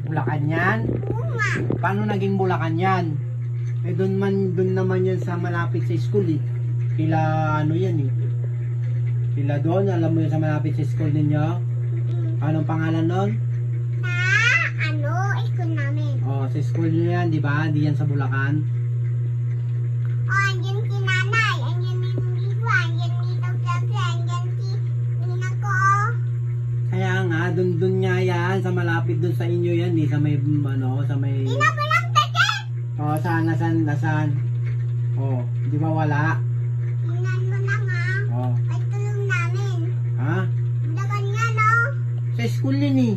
Bulacan yan? Paano naging Bulacan yan? Eh doon naman yan sa malapit sa school eh. Kila ano yan eh. Kila doon, alam mo yan sa malapit sa school ninyo? Anong pangalan nun? School namin. Oh, sa school nyo yan, di ba? Di yan sa Bulacan. Oh, andyan si nanay, andyan si Iwa, andyan si Tawtawsa, andyan si ninang ko. Kaya nga, doon nga yan, sa malapit doon sa inyo yan, di sa may, ano, sa may... Ina mo lang kasi! Oh, nasaan? Oh, di ba wala? Tingnan mo lang ha. Oh. Ay tulong namin. Ha? Dagan nga no. Sa school yun eh.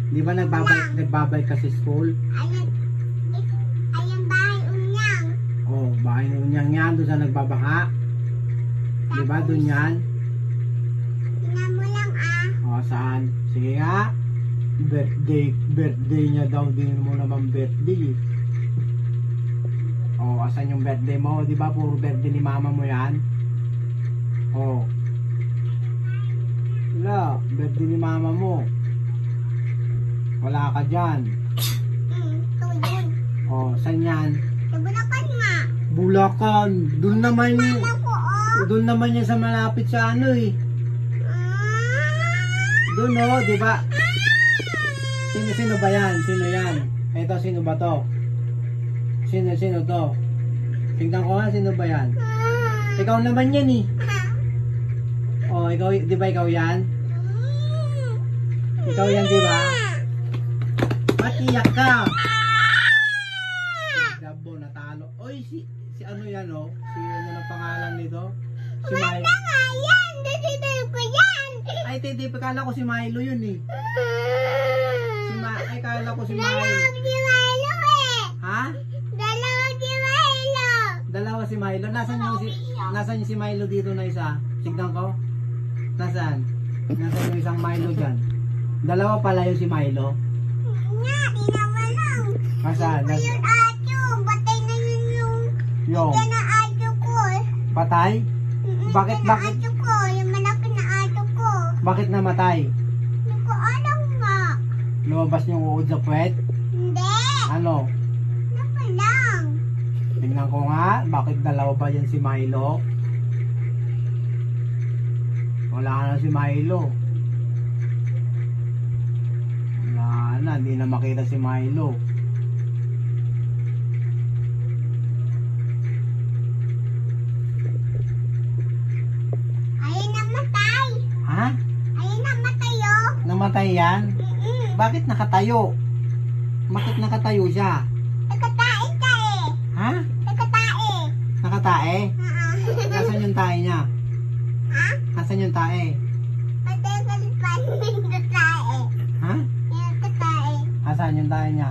Di ba nagbabay ka sa school? Ayan bahay unyang. Oh, bahay na unyang yan, doon sa nagbabaka. Di ba, doon yan? Tingnan mo lang Oh, saan? Sige nga. Birthday niya daw, din mo naman birthday eh. Oh, asan yung birthday mo? Di ba, puro birthday ni mama mo yan? Oh. Wala, birthday ni mama mo. Wala ka dyan. Tulong. Oh, saan yan? Sa Bulacan nga. Bulacan. Doon naman yun. Alam ko Doon naman yan sa malapit sa ano eh. Doon oh, di ba? Sino ba yan? Sino yan? Ito, sino ba to? Sino to? Tingnan ko nga, sino ba yan? Ikaw naman yan eh. Oh, ikaw, di ba ikaw yan? Ikaw yan, di ba? Matiyak ka! Gabo, natalo. Oy, si ano yan oh? Si ano na pangalan nito? Si Milo. nga yan. Dito ko yan. Ay, titi, kala ko si Milo yun eh. Ay, kala ko si Milo. Dalawa si Milo eh. Ha? Dalawa si Milo. Dalawa si Milo. Nasaan yung si Milo dito na isa? Signan ko. Nasaan yung isang Milo dyan? Dalawa pala yung si Milo. Nga, di naman lang. Nasaan? Yung ato, batay na yun Yung Yan ang ato ko. patay? Bakit? Yan ang ato ko, yung malaki na ato ko. Bakit namatay? Hindi ko alam nga. Lumabas yung uod sa puwet? Hindi. Ano? Ano lang. Tingnan ko nga. Bakit dalawa ba yan si Milo? Wala na si Milo. Wala na. Hindi na makita si Milo. Ayun namatay. Ha? Ayun namatay oh. Namatay yan? Bakit nakatayo? Bakit nakatayo siya? Nagkatae ka eh. Ha? Nagkatae. Nakatae? Nasaan yung tae niya? Ha? Nasaan yung tae? Patay ka lipan. Nagkatae. Ha? Nagkatae. Nasaan yung tae niya?